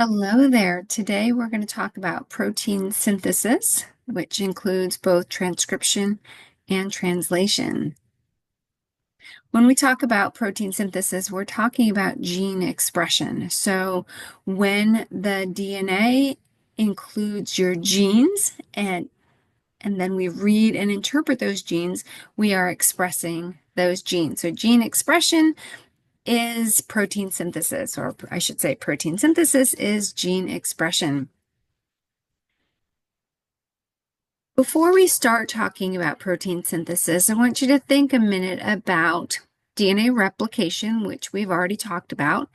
Hello there. Today we're going to talk about protein synthesis, which includes both transcription and translation. When we talk about protein synthesis, we're talking about gene expression. So when the DNA includes your genes and then we read and interpret those genes, we are expressing those genes. So gene expression is protein synthesis, or I should say protein synthesis is gene expression. Before we start talking about protein synthesis, I want you to think a minute about DNA replication, which we've already talked about,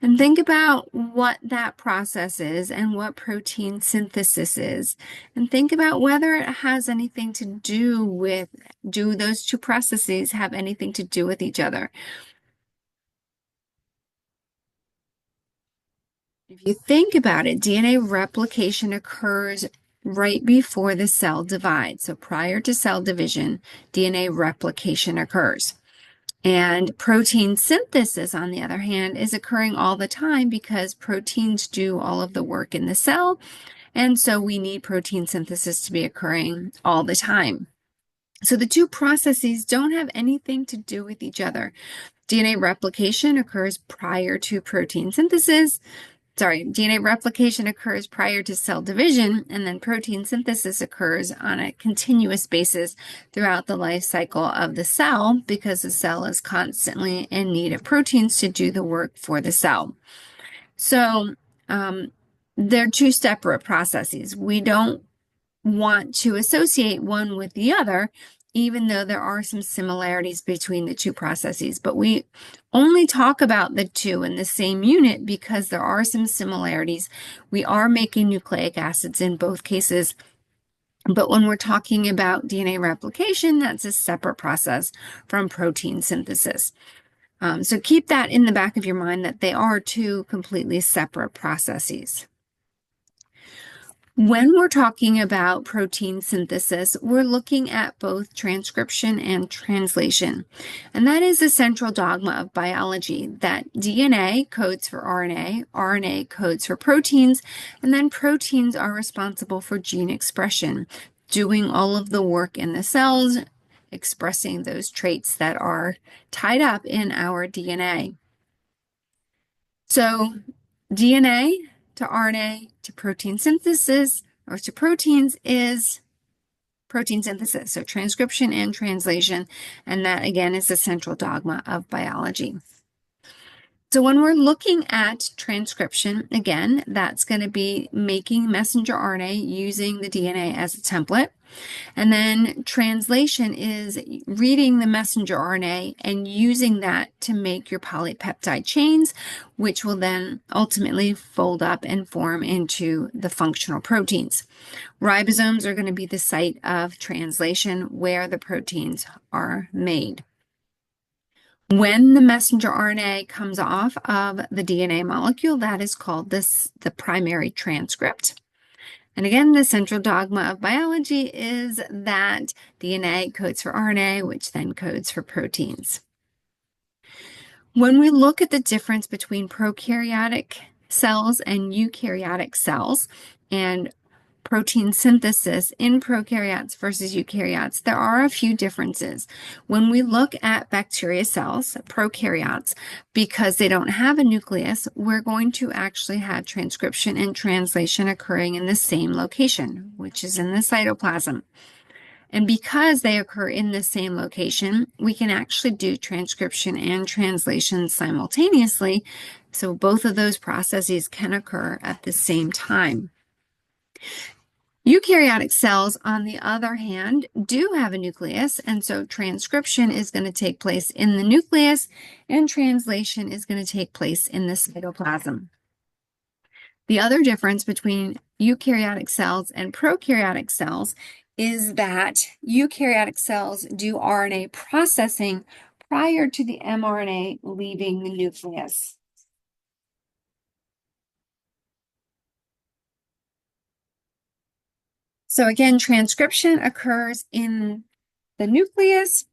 and think about what that process is and what protein synthesis is, and think about whether it has anything to do with, do those two processes have anything to do with each other? If you think about it, DNA replication occurs right before the cell divides. So prior to cell division, DNA replication occurs. And protein synthesis, on the other hand, is occurring all the time because proteins do all of the work in the cell. And so we need protein synthesis to be occurring all the time. So the two processes don't have anything to do with each other. DNA replication occurs prior to protein synthesis. DNA replication occurs prior to cell division, and then protein synthesis occurs on a continuous basis throughout the life cycle of the cell because the cell is constantly in need of proteins to do the work for the cell. So they're two separate processes. We don't want to associate one with the other, even though there are some similarities between the two processes. But we only talk about the two in the same unit because there are some similarities. We are making nucleic acids in both cases. But when we're talking about DNA replication, that's a separate process from protein synthesis. So keep that in the back of your mind that they are two completely separate processes. When we're talking about protein synthesis, we're looking at both transcription and translation. And that is the central dogma of biology, that DNA codes for RNA, RNA codes for proteins, and then proteins are responsible for gene expression, doing all of the work in the cells, expressing those traits that are tied up in our DNA. So DNA to RNA to protein synthesis or to proteins is protein synthesis, so transcription and translation, and that again is the central dogma of biology. So when we're looking at transcription, again, that's going to be making messenger RNA using the DNA as a template. And then translation is reading the messenger RNA and using that to make your polypeptide chains, which will then ultimately fold up and form into the functional proteins. Ribosomes are going to be the site of translation where the proteins are made. When the messenger RNA comes off of the DNA molecule, that is called the primary transcript. And again, the central dogma of biology is that DNA codes for RNA, which then codes for proteins. When we look at the difference between prokaryotic cells and eukaryotic cells and protein synthesis in prokaryotes versus eukaryotes, there are a few differences. When we look at bacteria cells, prokaryotes, because they don't have a nucleus, we're going to actually have transcription and translation occurring in the same location, which is in the cytoplasm. And because they occur in the same location, we can actually do transcription and translation simultaneously. So both of those processes can occur at the same time. Eukaryotic cells, on the other hand, do have a nucleus, and so transcription is going to take place in the nucleus, and translation is going to take place in the cytoplasm. The other difference between eukaryotic cells and prokaryotic cells is that eukaryotic cells do RNA processing prior to the mRNA leaving the nucleus. So again, transcription occurs in the nucleus,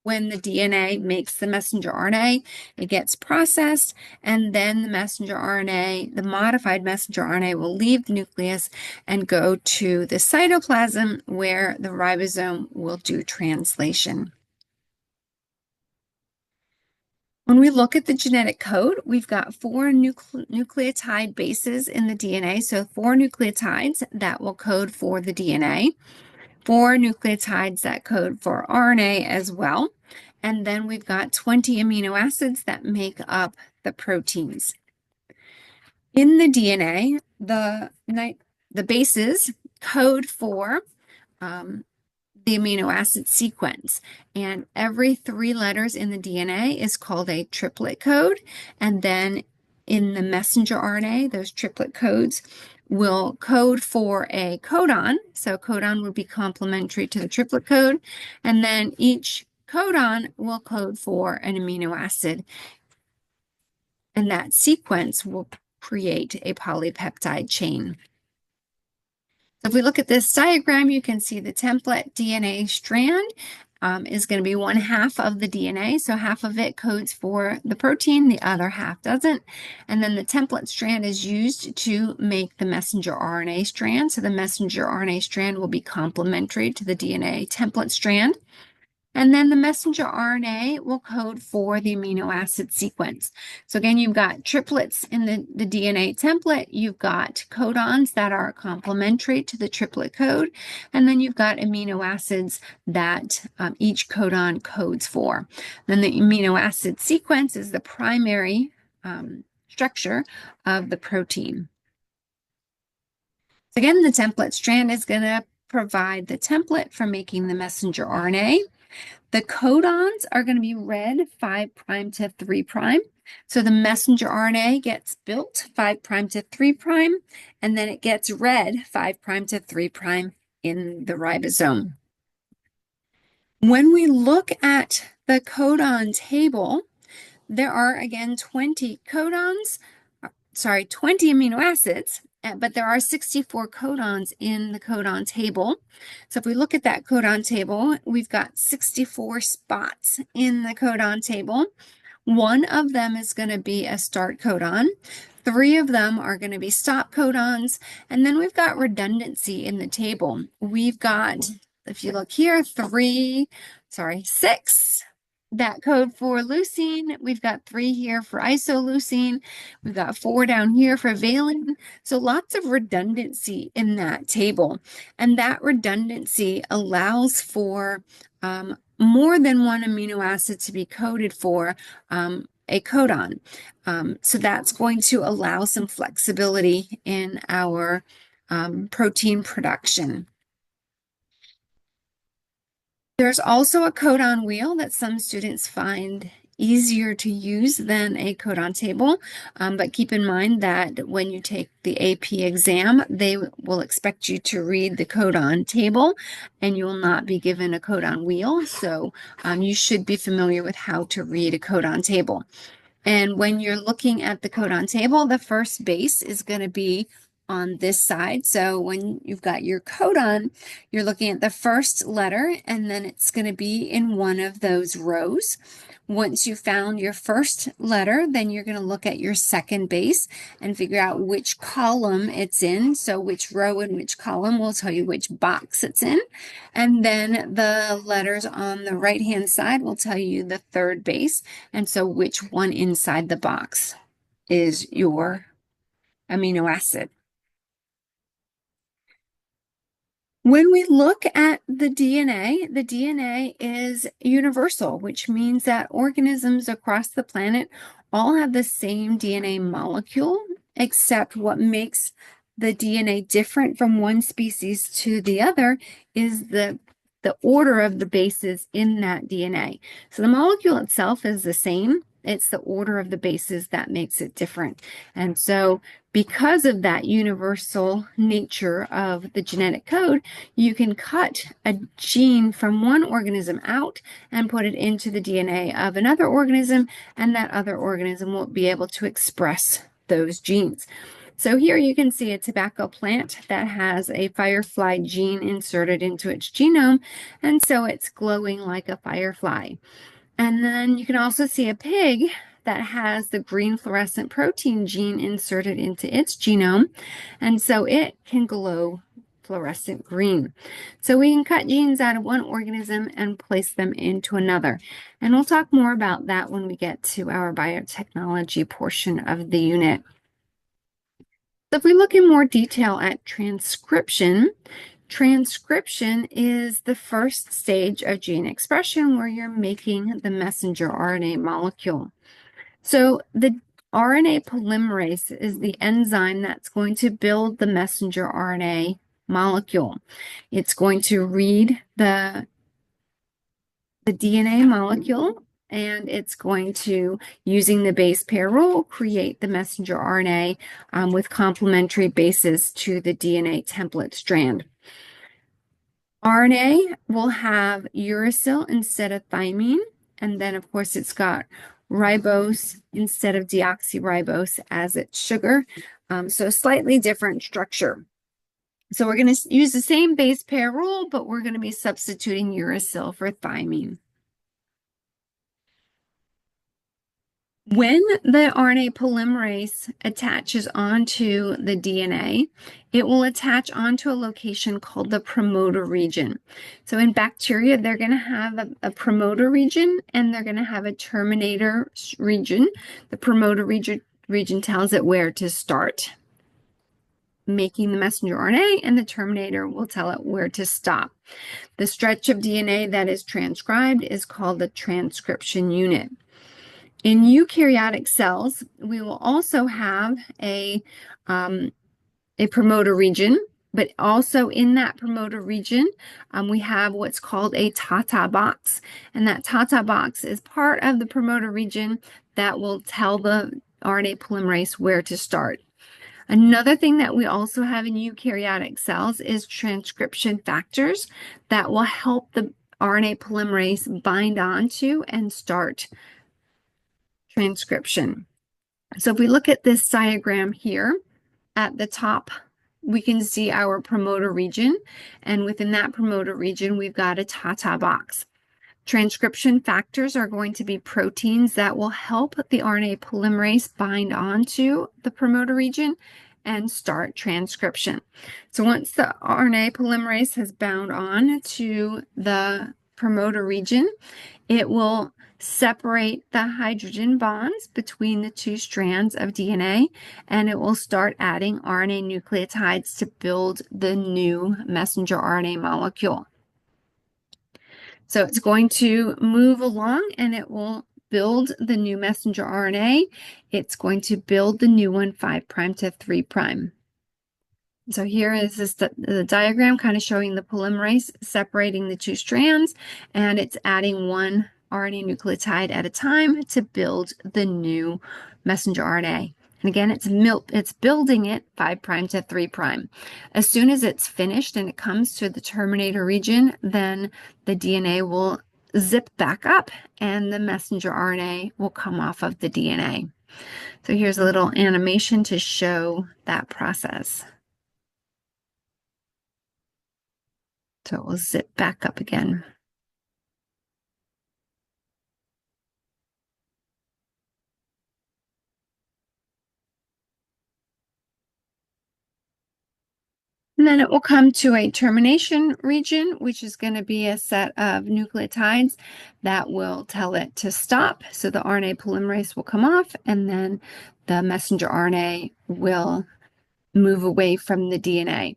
When the DNA makes the messenger RNA, it gets processed, and then the messenger RNA, the modified messenger RNA, will leave the nucleus and go to the cytoplasm where the ribosome will do translation. When we look at the genetic code, we've got 4 nucleotide bases in the DNA, so 4 nucleotides that will code for the DNA, 4 nucleotides that code for RNA as well, and then we've got 20 amino acids that make up the proteins. In the DNA, the bases code for the amino acid sequence, and every 3 letters in the DNA is called a triplet code, and then in the messenger RNA, those triplet codes will code for a codon, so codon would be complementary to the triplet code, and then each codon will code for an amino acid, and that sequence will create a polypeptide chain. So if we look at this diagram, you can see the template DNA strand is going to be 1/2 of the DNA. So half of it codes for the protein, the other half doesn't. And then the template strand is used to make the messenger RNA strand. So the messenger RNA strand will be complementary to the DNA template strand. And then the messenger RNA will code for the amino acid sequence. So again, you've got triplets in the DNA template. You've got codons that are complementary to the triplet code. And then you've got amino acids that each codon codes for. Then the amino acid sequence is the primary structure of the protein. So again, the template strand is going to provide the template for making the messenger RNA. The codons are going to be read 5' to 3'. So the messenger RNA gets built 5' to 3', and then it gets read 5' to 3' in the ribosome. When we look at the codon table, there are again 20 amino acids, but there are 64 codons in the codon table. So if we look at that codon table, we've got 64 spots in the codon table. 1 of them is going to be a start codon. 3 of them are going to be stop codons. And then we've got redundancy in the table. We've got, if you look here, 6 that code for leucine. We've got 3 here for isoleucine. We've got 4 down here for valine. So lots of redundancy in that table. And that redundancy allows for more than one amino acid to be coded for a codon. So that's going to allow some flexibility in our protein production. There's also a codon wheel that some students find easier to use than a codon table, but keep in mind that when you take the AP exam, they will expect you to read the codon table, and you will not be given a codon wheel, so you should be familiar with how to read a codon table. And when you're looking at the codon table, the first base is going to be on this side. So when you've got your codon, you're looking at the first letter, and then it's going to be in one of those rows. Once you found your first letter, then you're going to look at your second base and figure out which column it's in. So which row and which column will tell you which box it's in. And then the letters on the right-hand side will tell you the third base. And so which one inside the box is your amino acid. When we look at the DNA is universal, which means that organisms across the planet all have the same DNA molecule, except what makes the DNA different from one species to the other is the order of the bases in that DNA. So the molecule itself is the same. It's the order of the bases that makes it different. And so because of that universal nature of the genetic code, you can cut a gene from one organism out and put it into the DNA of another organism, and that other organism won't be able to express those genes. So here you can see a tobacco plant that has a firefly gene inserted into its genome, and so it's glowing like a firefly. And then you can also see a pig that has the green fluorescent protein gene inserted into its genome, and so it can glow fluorescent green. So we can cut genes out of one organism and place them into another. And we'll talk more about that when we get to our biotechnology portion of the unit. So if we look in more detail at transcription, transcription is the first stage of gene expression where you're making the messenger RNA molecule. So the RNA polymerase is the enzyme that's going to build the messenger RNA molecule. It's going to read the DNA molecule, and it's going to, using the base pair rule, create the messenger RNA with complementary bases to the DNA template strand. RNA will have uracil instead of thymine, and then of course it's got ribose instead of deoxyribose as its sugar, so a slightly different structure. So we're going to use the same base pair rule, but we're going to be substituting uracil for thymine. When the RNA polymerase attaches onto the DNA, it will attach onto a location called the promoter region. So in bacteria, they're going to have a promoter region and they're going to have a terminator region. The promoter region tells it where to start making the messenger RNA, and the terminator will tell it where to stop. The stretch of DNA that is transcribed is called the transcription unit. In eukaryotic cells, we will also have a promoter region, but also in that promoter region, we have what's called a Tata box. And that Tata box is part of the promoter region that will tell the RNA polymerase where to start. Another thing that we also have in eukaryotic cells is transcription factors that will help the RNA polymerase bind onto and start transcription. So if we look at this diagram here, at the top, we can see our promoter region, and within that promoter region, we've got a Tata box. Transcription factors are going to be proteins that will help the RNA polymerase bind onto the promoter region and start transcription. So once the RNA polymerase has bound on to the promoter region, it will separate the hydrogen bonds between the two strands of DNA, and it will start adding RNA nucleotides to build the new messenger RNA molecule. So it's going to move along and it will build the new messenger RNA. It's going to build the new one 5' to 3'. So here is the diagram kind of showing the polymerase separating the two strands, and it's adding one RNA nucleotide at a time to build the new messenger RNA. And again, it's building it 5' to 3'. As soon as it's finished and it comes to the terminator region, then the DNA will zip back up and the messenger RNA will come off of the DNA. So here's a little animation to show that process. So it will zip back up again. And then it will come to a termination region, which is going to be a set of nucleotides that will tell it to stop. So the RNA polymerase will come off, and then the messenger RNA will move away from the DNA.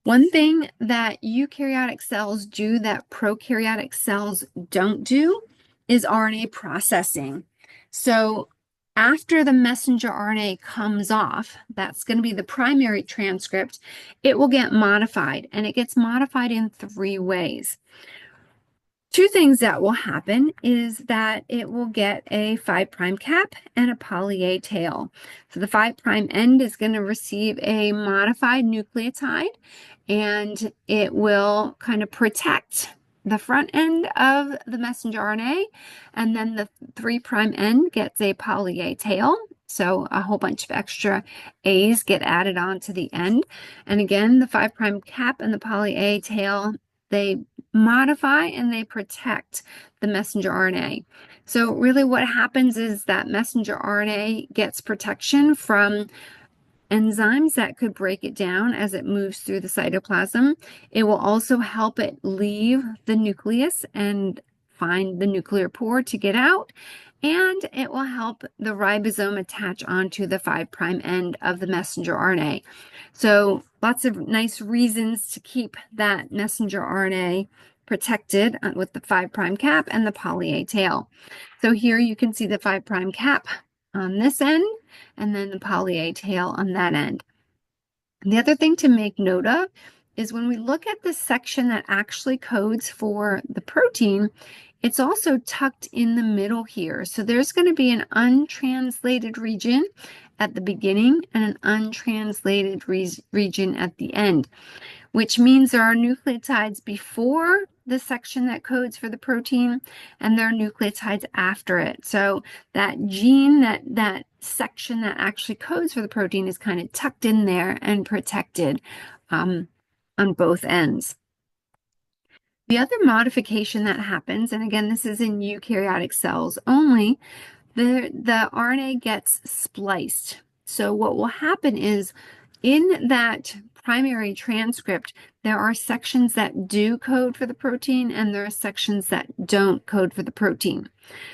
One thing that eukaryotic cells do that prokaryotic cells don't do is RNA processing. So after the messenger RNA comes off, that's going to be the primary transcript, it will get modified, and it gets modified in 3 ways. Two things that will happen is that it will get a 5' cap and a poly A tail. So the 5' end is going to receive a modified nucleotide, and it will kind of protect the front end of the messenger RNA, and then the 3' end gets a poly A tail, So a whole bunch of extra A's get added on to the end. And again, the 5' cap and the poly A tail, they modify and they protect the messenger RNA. So really what happens is that messenger RNA gets protection from enzymes that could break it down as it moves through the cytoplasm. It will also help it leave the nucleus and find the nuclear pore to get out, and it will help the ribosome attach onto the 5' end of the messenger RNA. So lots of nice reasons to keep that messenger RNA protected with the 5' cap and the poly A tail. So here you can see the 5' cap on this end, and then the poly A tail on that end. And the other thing to make note of is when we look at the section that actually codes for the protein, it's also tucked in the middle here. So there's going to be an untranslated region at the beginning and an untranslated region at the end, which means there are nucleotides before the section that codes for the protein, and there are nucleotides after it. So that gene, that section that actually codes for the protein is kind of tucked in there and protected on both ends. The other modification that happens, and again, this is in eukaryotic cells only, the RNA gets spliced. So what will happen is in that primary transcript, there are sections that do code for the protein and there are sections that don't code for the protein.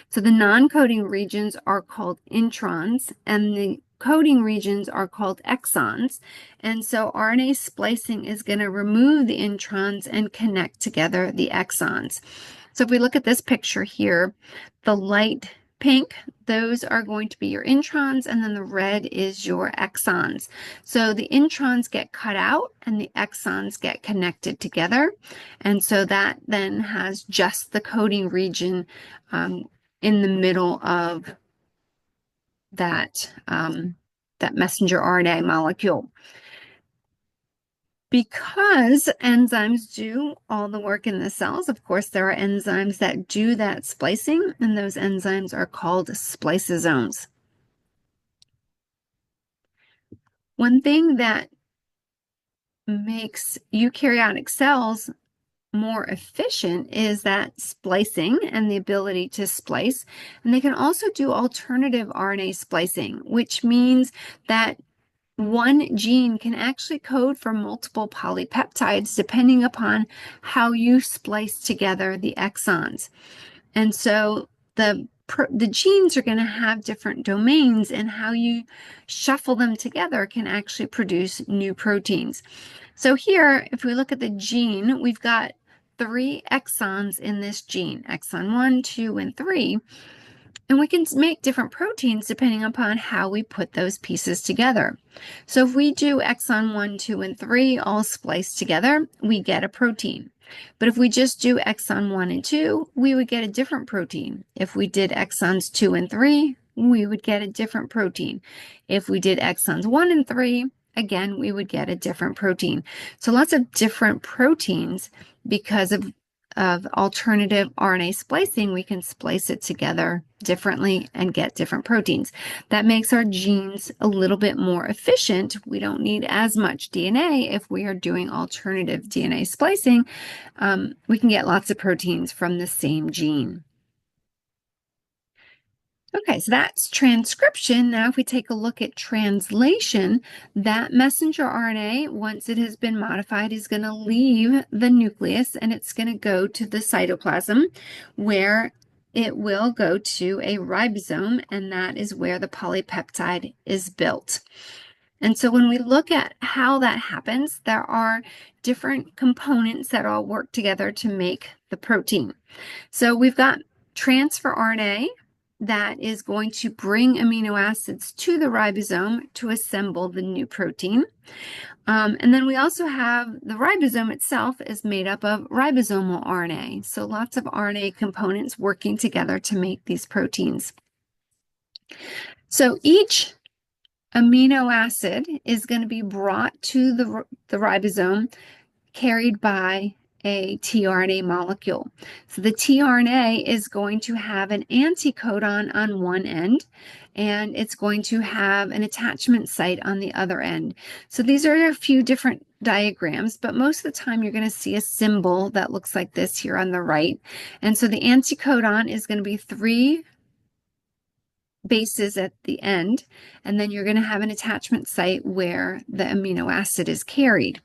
So the non-coding regions are called introns and the coding regions are called exons. And so RNA splicing is going to remove the introns and connect together the exons. So if we look at this picture here, the light pink, those are going to be your introns, and then the red is your exons. So the introns get cut out and the exons get connected together. And so that then has just the coding region in the middle of that, that messenger RNA molecule. Because enzymes do all the work in the cells, of course, there are enzymes that do that splicing, and those enzymes are called spliceosomes. One thing that makes eukaryotic cells more efficient is that splicing and the ability to splice. And they can also do alternative RNA splicing, which means that one gene can actually code for multiple polypeptides depending upon how you splice together the exons. And so the genes are going to have different domains, and how you shuffle them together can actually produce new proteins. So here, if we look at the gene, we've got 3 exons in this gene, exon 1, 2, and 3. And we can make different proteins depending upon how we put those pieces together. So if we do exon 1, 2, and 3 all spliced together, we get a protein. But if we just do exon 1 and 2, we would get a different protein. If we did exons 2 and 3, we would get a different protein. If we did exons 1 and 3, again, we would get a different protein. So lots of different proteins because of alternative RNA splicing. We can splice it together differently and get different proteins. That makes our genes a little bit more efficient. We don't need as much DNA if we are doing alternative DNA splicing. We can get lots of proteins from the same gene. Okay, so that's transcription. Now, if we take a look at translation, that messenger RNA, once it has been modified, is going to leave the nucleus and it's going to go to the cytoplasm where it will go to a ribosome, and that is where the polypeptide is built. And so when we look at how that happens, there are different components that all work together to make the protein. So we've got transfer RNA that is going to bring amino acids to the ribosome to assemble the new protein. And then we also have the ribosome itself is made up of ribosomal RNA. So lots of RNA components working together to make these proteins. So each amino acid is going to be brought to the ribosome, carried by a tRNA molecule. So the tRNA is going to have an anticodon on one end, and it's going to have an attachment site on the other end. So these are a few different diagrams, but most of the time you're going to see a symbol that looks like this here on the right. And so the anticodon is going to be 3 bases at the end, and then you're going to have an attachment site where the amino acid is carried.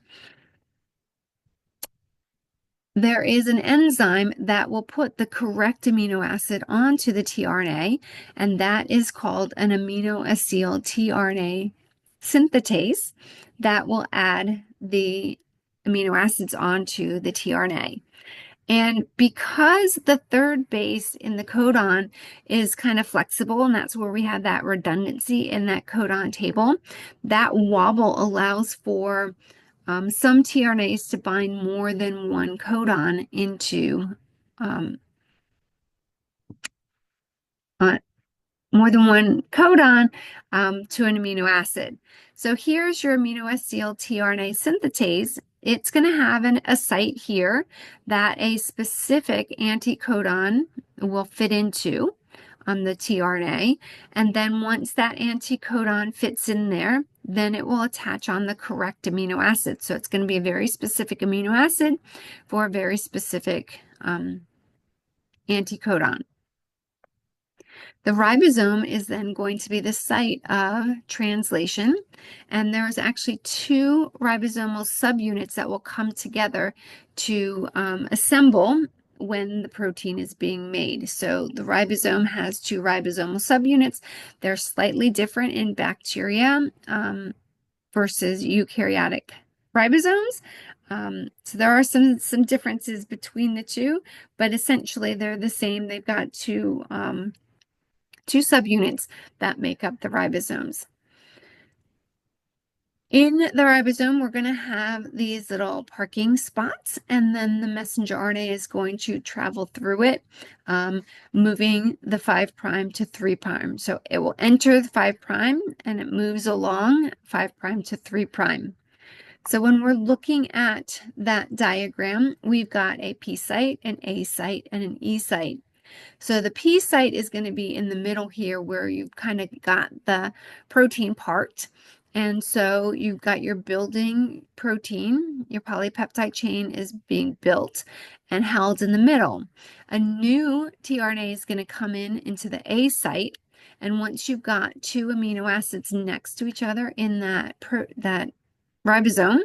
There is an enzyme that will put the correct amino acid onto the tRNA, and that is called an aminoacyl tRNA synthetase that will add the amino acids onto the tRNA. And because the third base in the codon is kind of flexible, and that's where we have that redundancy in that codon table, that wobble allows for some tRNAs to bind more than one codon into more than one codon to an amino acid. So here's your aminoacyl tRNA synthetase. It's going to have a site here that a specific anticodon will fit into on the tRNA. And then once that anticodon fits in there, then it will attach on the correct amino acid. So it's going to be a very specific amino acid for a very specific anticodon. The ribosome is then going to be the site of translation, and there's actually 2 ribosomal subunits that will come together to assemble when the protein is being made. So the ribosome has 2 ribosomal subunits. They're slightly different in bacteria versus eukaryotic ribosomes. So there are some differences between the two, but essentially they're the same. They've got 2 subunits that make up the ribosomes. In the ribosome, we're going to have these little parking spots, and then the messenger RNA is going to travel through it, moving the 5' to 3'. So it will enter the 5' and it moves along 5' to 3'. So when we're looking at that diagram, we've got a P site, an A site, and an E site. So the P site is going to be in the middle here where you've kind of got the protein part. And so you've got your building protein, your polypeptide chain is being built and held in the middle. A new tRNA is going to come into the A site. And once you've got 2 amino acids next to each other in that ribosome,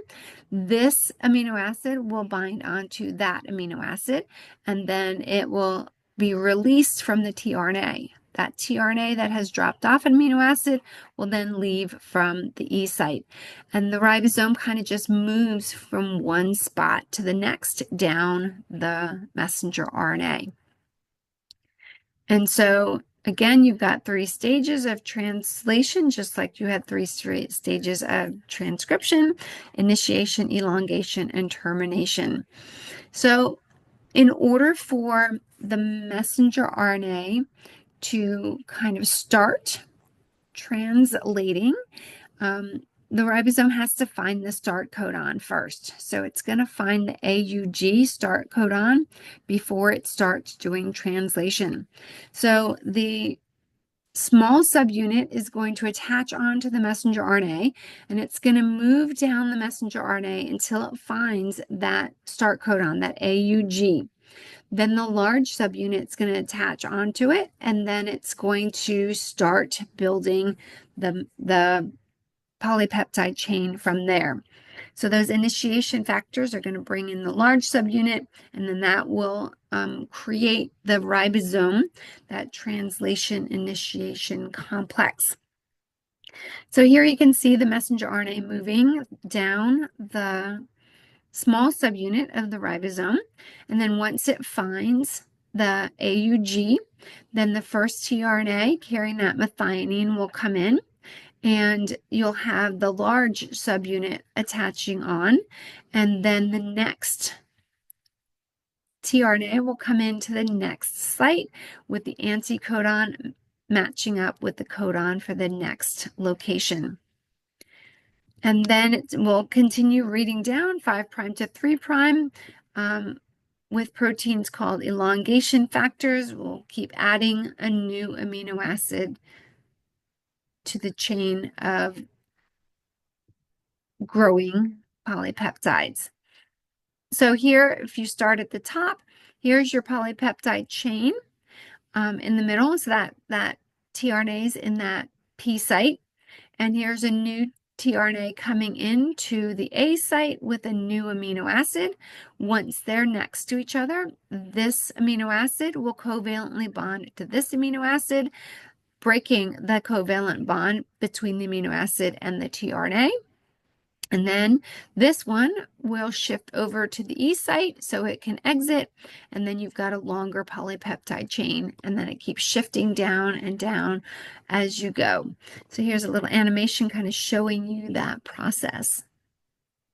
this amino acid will bind onto that amino acid, and then it will be released from the tRNA. That tRNA that has dropped off an amino acid will then leave from the E site. And the ribosome kind of just moves from one spot to the next down the messenger RNA. And so again, you've got 3 stages of translation, just like you had 3 stages of transcription: initiation, elongation, and termination. So in order for the messenger RNA to kind of start translating, the ribosome has to find the start codon first. So it's going to find the AUG start codon before it starts doing translation. So the small subunit is going to attach onto the messenger RNA, and it's going to move down the messenger RNA until it finds that start codon, that AUG. Then the large subunit is going to attach onto it, and then it's going to start building the polypeptide chain from there. So those initiation factors are going to bring in the large subunit, and then that will create the ribosome, that translation initiation complex. So here you can see the messenger RNA moving down the small subunit of the ribosome, and then once it finds the AUG, then the first tRNA carrying that methionine will come in, and you'll have the large subunit attaching on, and then the next tRNA will come into the next site with the anticodon matching up with the codon for the next location. And then it will continue reading down 5' to 3', with proteins called elongation factors. We'll keep adding a new amino acid to the chain of growing polypeptides. So here, if you start at the top, here's your polypeptide chain in the middle. So that tRNA is in that P site. And here's a new tRNA coming into the A site with a new amino acid. Once they're next to each other, this amino acid will covalently bond to this amino acid, breaking the covalent bond between the amino acid and the tRNA. And then this one will shift over to the E site so it can exit. And then you've got a longer polypeptide chain. And then it keeps shifting down and down as you go. So here's a little animation kind of showing you that process.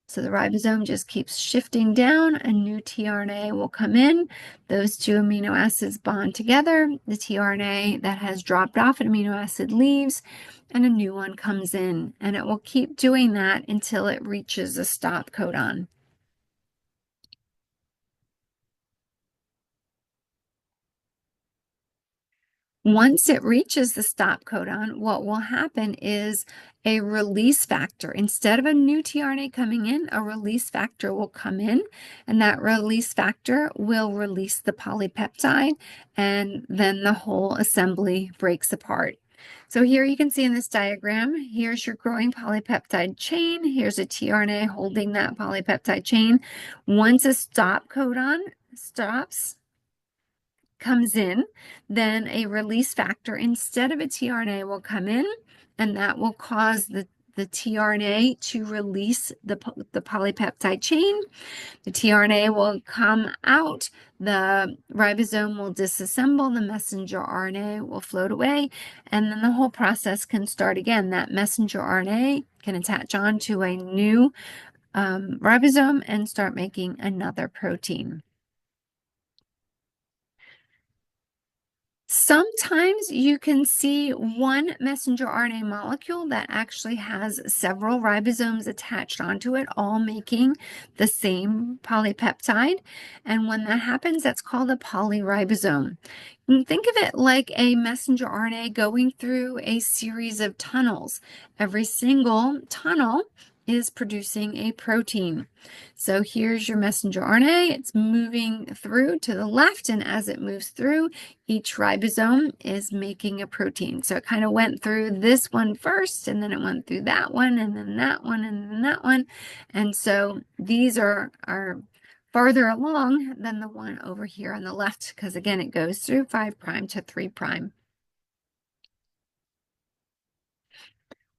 So the ribosome just keeps shifting down. A new tRNA will come in. Those two amino acids bond together. The tRNA that has dropped off an amino acid leaves, and a new one comes in. And it will keep doing that until it reaches a stop codon. Once it reaches the stop codon, what will happen is a release factor. Instead of a new tRNA coming in, a release factor will come in, and that release factor will release the polypeptide, and then the whole assembly breaks apart. So here you can see in this diagram, here's your growing polypeptide chain. Here's a tRNA holding that polypeptide chain. Once a stop codon comes in, then a release factor instead of a tRNA will come in, and that will cause the tRNA to release the polypeptide chain. The tRNA will come out, the ribosome will disassemble, the messenger RNA will float away, and then the whole process can start again. That messenger RNA can attach on to a new ribosome and start making another protein. Sometimes you can see one messenger RNA molecule that actually has several ribosomes attached onto it, all making the same polypeptide. And when that happens, that's called a polyribosome. You can think of it like a messenger RNA going through a series of tunnels. Every single tunnel is producing a protein. So here's your messenger RNA. It's moving through to the left, and as it moves through, each ribosome is making a protein. So it kind of went through this one first, and then it went through that one, and then that one, and then that one. And so these are farther along than the one over here on the left, because again, it goes through 5' to 3'.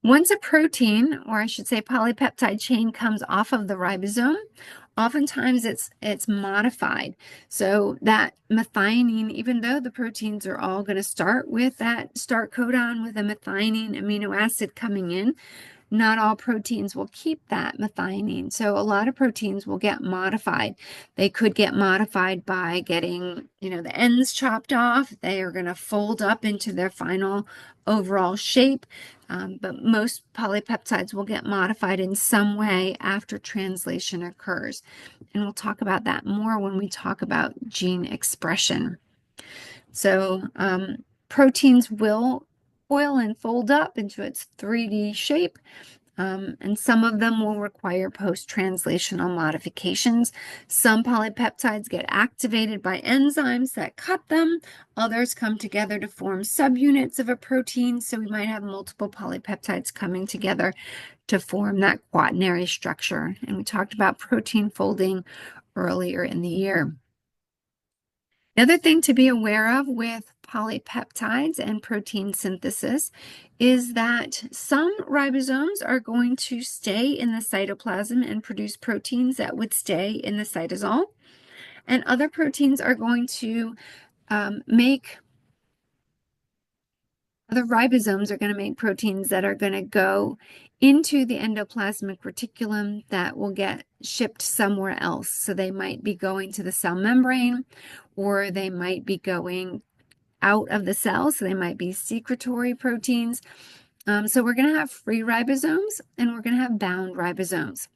Once a protein, or I should say polypeptide chain, comes off of the ribosome, oftentimes it's modified. So that methionine, even though the proteins are all going to start with that start codon with a methionine amino acid coming in, not all proteins will keep that methionine. So a lot of proteins will get modified. They could get modified by getting, the ends chopped off. They are going to fold up into their final overall shape. But most polypeptides will get modified in some way after translation occurs. And we'll talk about that more when we talk about gene expression. So proteins will coil and fold up into its 3D shape. And some of them will require post-translational modifications. Some polypeptides get activated by enzymes that cut them. Others come together to form subunits of a protein. So we might have multiple polypeptides coming together to form that quaternary structure. And we talked about protein folding earlier in the year. Another thing to be aware of with polypeptides and protein synthesis is that some ribosomes are going to stay in the cytoplasm and produce proteins that would stay in the cytosol, and other proteins are going to other ribosomes are going to make proteins that are going to go into the endoplasmic reticulum that will get shipped somewhere else. So they might be going to the cell membrane, or they might be going out of the cell. So they might be secretory proteins. So we're going to have free ribosomes and we're going to have bound ribosomes.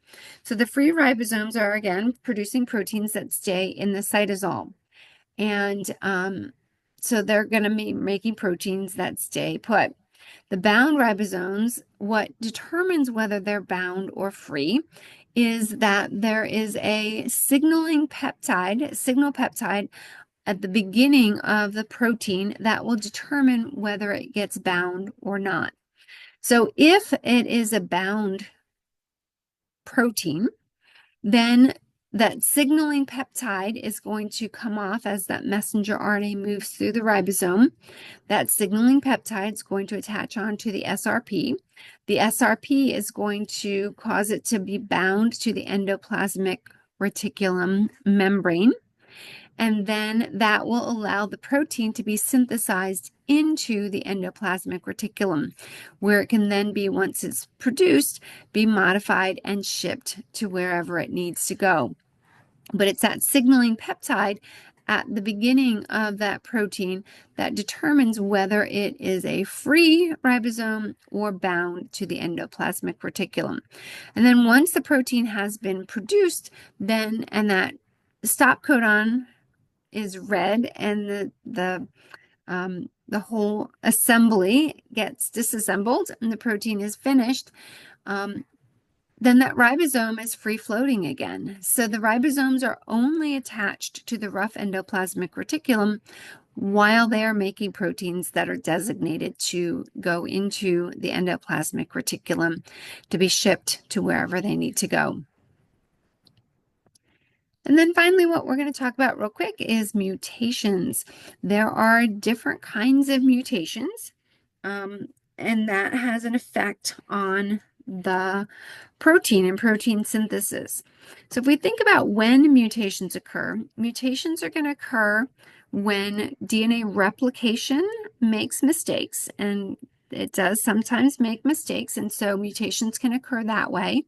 So the free ribosomes are, again, producing proteins that stay in the cytosol. And so they're going to be making proteins that stay put. The bound ribosomes, what determines whether they're bound or free is that there is a signal peptide at the beginning of the protein that will determine whether it gets bound or not. So if it is a bound protein, then that signaling peptide is going to come off as that messenger RNA moves through the ribosome. That signaling peptide is going to attach onto the SRP. The SRP is going to cause it to be bound to the endoplasmic reticulum membrane. And then that will allow the protein to be synthesized into the endoplasmic reticulum, where it can then be, once it's produced, be modified and shipped to wherever it needs to go. But it's that signaling peptide at the beginning of that protein that determines whether it is a free ribosome or bound to the endoplasmic reticulum. And then once the protein has been produced, and that stop codon is read and the whole assembly gets disassembled and the protein is finished, then that ribosome is free floating again. So the ribosomes are only attached to the rough endoplasmic reticulum while they are making proteins that are designated to go into the endoplasmic reticulum to be shipped to wherever they need to go. And then finally, what we're going to talk about real quick is mutations. There are different kinds of mutations, and that has an effect on the protein and protein synthesis. So if we think about when mutations occur, mutations are going to occur when DNA replication makes mistakes, and it does sometimes make mistakes, and so mutations can occur that way.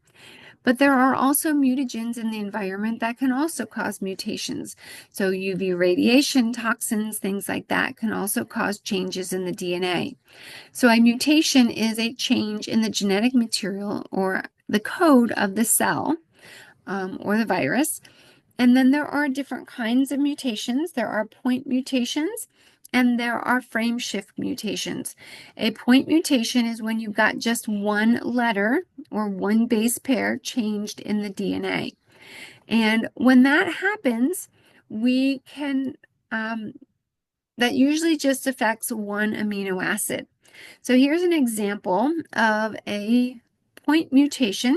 But there are also mutagens in the environment that can also cause mutations. So UV radiation, toxins, things like that can also cause changes in the DNA. So a mutation is a change in the genetic material or the code of the cell or the virus. And then there are different kinds of mutations. There are point mutations and there are frame shift mutations. A point mutation is when you've got just one letter or one base pair changed in the DNA. And when that happens, we can, that usually just affects one amino acid. So here's an example of a point mutation.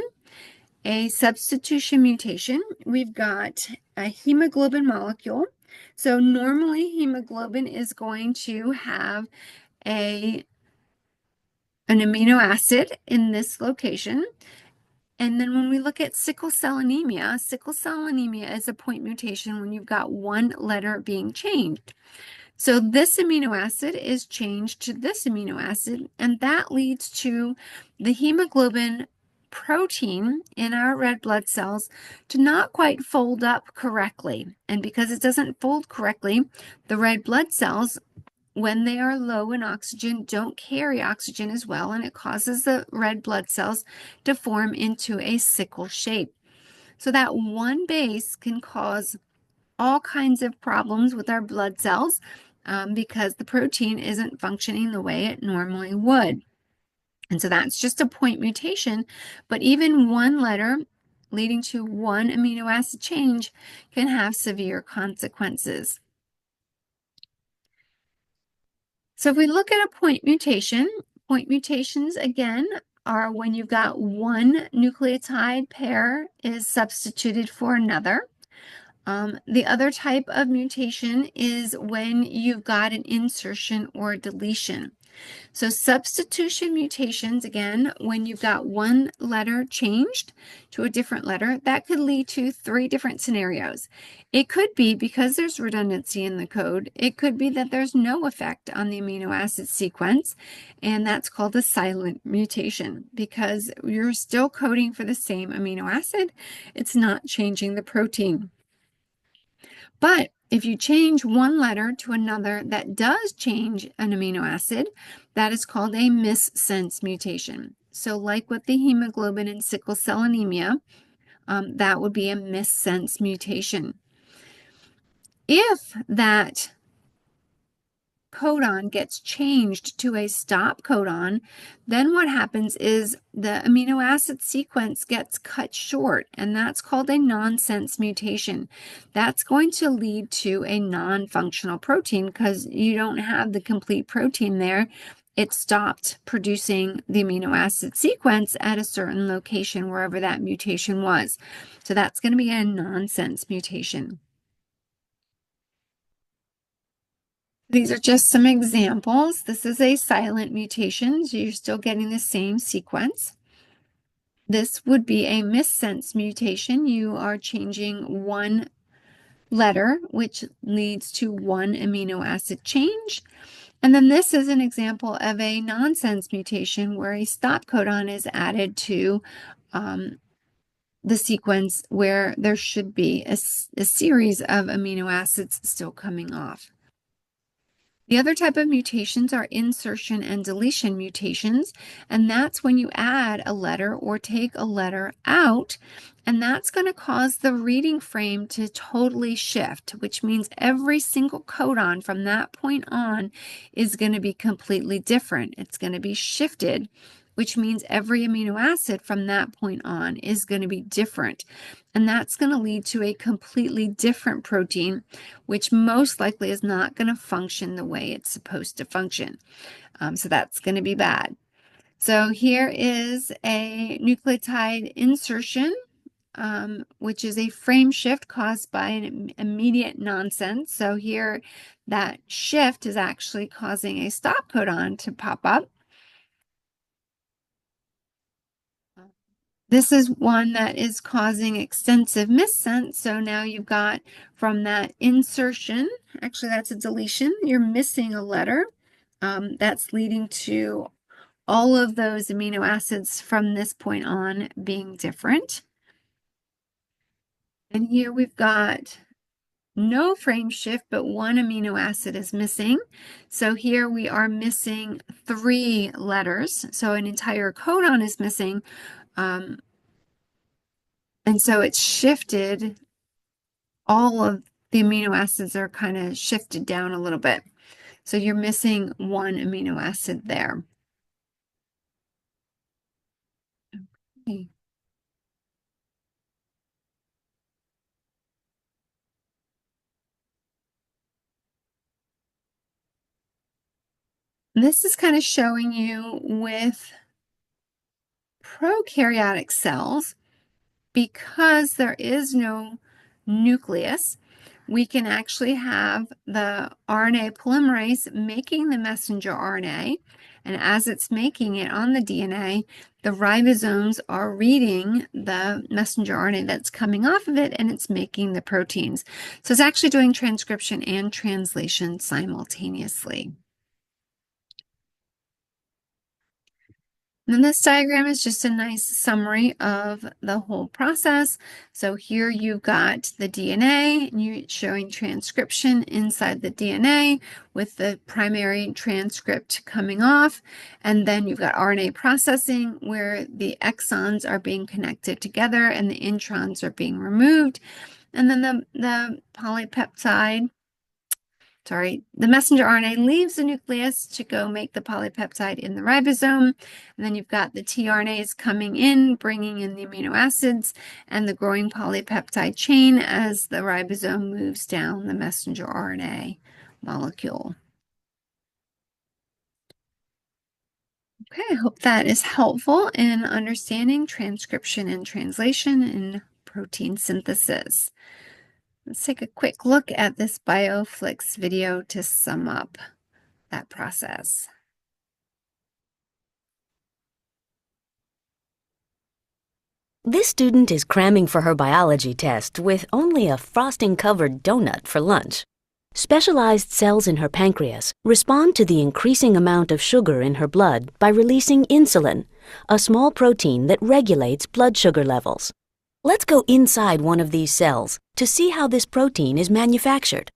A substitution mutation, we've got a hemoglobin molecule. So normally hemoglobin is going to have an amino acid in this location. And then when we look at sickle cell anemia is a point mutation when you've got one letter being changed. So this amino acid is changed to this amino acid, and that leads to the hemoglobin protein in our red blood cells to not quite fold up correctly. And because it doesn't fold correctly, the red blood cells, when they are low in oxygen, don't carry oxygen as well, and it causes the red blood cells to form into a sickle shape. So that one base can cause all kinds of problems with our blood cells because the protein isn't functioning the way it normally would. And so that's just a point mutation, but even one letter leading to one amino acid change can have severe consequences. So if we look at a point mutations again are when you've got one nucleotide pair is substituted for another. The other type of mutation is when you've got an insertion or deletion. So substitution mutations, again, when you've got one letter changed to a different letter, that could lead to 3 different scenarios. It could be because there's redundancy in the code. It could be that there's no effect on the amino acid sequence, and that's called a silent mutation because you're still coding for the same amino acid. It's not changing the protein. But If you change one letter to another that does change an amino acid, that is called a missense mutation. So like with the hemoglobin in sickle cell anemia, that would be a missense mutation. If that codon gets changed to a stop codon, then what happens is the amino acid sequence gets cut short, and that's called a nonsense mutation. That's going to lead to a non-functional protein because you don't have the complete protein there. It stopped producing the amino acid sequence at a certain location, wherever that mutation was. So that's going to be a nonsense mutation. These are just some examples. This is a silent mutation, so you're still getting the same sequence. This would be a missense mutation. You are changing one letter, which leads to one amino acid change. And then this is an example of a nonsense mutation where a stop codon is added to the sequence where there should be a series of amino acids still coming off. The other type of mutations are insertion and deletion mutations, and that's when you add a letter or take a letter out, and that's going to cause the reading frame to totally shift, which means every single codon from that point on is going to be completely different. It's going to be shifted, which means every amino acid from that point on is going to be different. And that's going to lead to a completely different protein, which most likely is not going to function the way it's supposed to function. So that's going to be bad. So here is a nucleotide insertion, which is a frame shift caused by an immediate nonsense. So here that shift is actually causing a stop codon to pop up. This is one that is causing extensive missense. So now you've got from that insertion, actually that's a deletion, you're missing a letter. That's leading to all of those amino acids from this point on being different. And here we've got no frame shift, but one amino acid is missing. So here we are missing 3 letters. So an entire codon is missing. And so it's shifted, all of the amino acids are kind of shifted down a little bit. So you're missing one amino acid there. Okay. This is kind of showing you with prokaryotic cells, because there is no nucleus, we can actually have the RNA polymerase making the messenger RNA, and as it's making it on the DNA, the ribosomes are reading the messenger RNA that's coming off of it, and it's making the proteins. So it's actually doing transcription and translation simultaneously. And this diagram is just a nice summary of the whole process. So here you've got the DNA, and you're showing transcription inside the DNA with the primary transcript coming off. And then you've got RNA processing where the exons are being connected together and the introns are being removed. And then the polypeptide, the messenger RNA leaves the nucleus to go make the polypeptide in the ribosome. And then you've got the tRNAs coming in, bringing in the amino acids and the growing polypeptide chain as the ribosome moves down the messenger RNA molecule. Okay, I hope that is helpful in understanding transcription and translation in protein synthesis. Let's take a quick look at this BioFlix video to sum up that process. This student is cramming for her biology test with only a frosting-covered donut for lunch. Specialized cells in her pancreas respond to the increasing amount of sugar in her blood by releasing insulin, a small protein that regulates blood sugar levels. Let's go inside one of these cells to see how this protein is manufactured.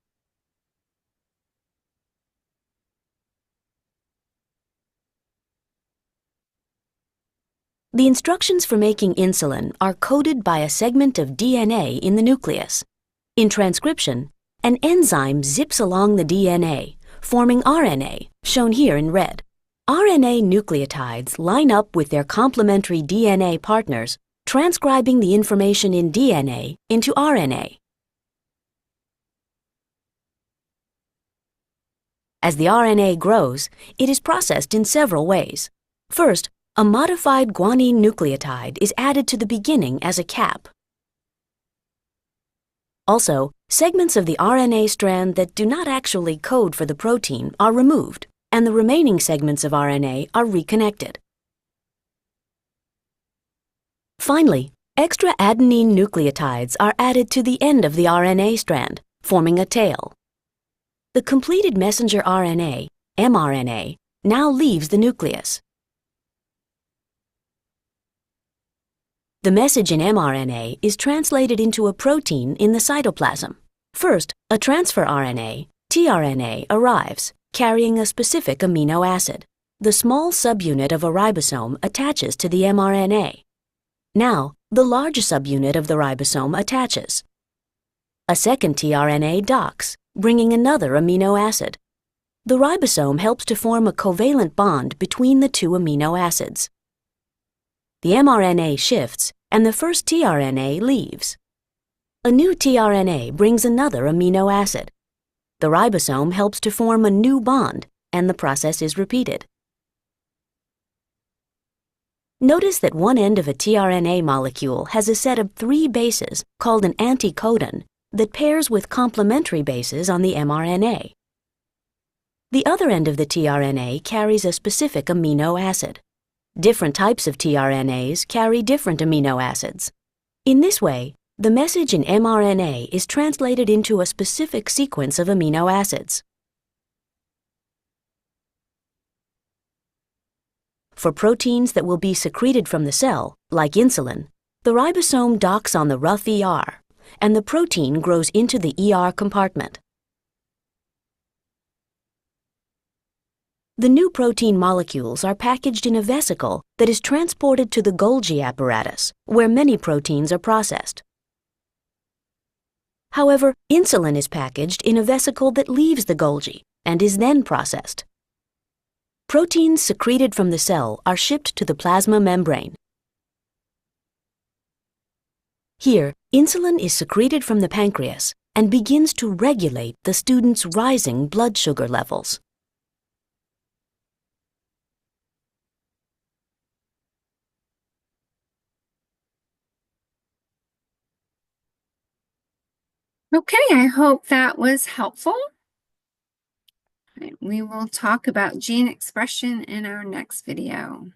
The instructions for making insulin are coded by a segment of DNA in the nucleus. In transcription, an enzyme zips along the DNA, forming RNA, shown here in red. RNA nucleotides line up with their complementary DNA partners, transcribing the information in DNA into RNA. As the RNA grows, it is processed in several ways. First, a modified guanine nucleotide is added to the beginning as a cap. Also, segments of the RNA strand that do not actually code for the protein are removed, and the remaining segments of RNA are reconnected. Finally, extra adenine nucleotides are added to the end of the RNA strand, forming a tail. The completed messenger RNA, mRNA, now leaves the nucleus. The message in mRNA is translated into a protein in the cytoplasm. First, a transfer RNA, tRNA, arrives, carrying a specific amino acid. The small subunit of a ribosome attaches to the mRNA. Now, the large subunit of the ribosome attaches. A second tRNA docks, bringing another amino acid. The ribosome helps to form a covalent bond between the two amino acids. The mRNA shifts, and the first tRNA leaves. A new tRNA brings another amino acid. The ribosome helps to form a new bond, and the process is repeated. Notice that one end of a tRNA molecule has a set of 3 bases, called an anticodon, that pairs with complementary bases on the mRNA. The other end of the tRNA carries a specific amino acid. Different types of tRNAs carry different amino acids. In this way, the message in mRNA is translated into a specific sequence of amino acids. For proteins that will be secreted from the cell, like insulin, the ribosome docks on the rough ER, and the protein grows into the ER compartment. The new protein molecules are packaged in a vesicle that is transported to the Golgi apparatus, where many proteins are processed. However, insulin is packaged in a vesicle that leaves the Golgi and is then processed. Proteins secreted from the cell are shipped to the plasma membrane. Here, insulin is secreted from the pancreas and begins to regulate the student's rising blood sugar levels. Okay, I hope that was helpful. We will talk about gene expression in our next video.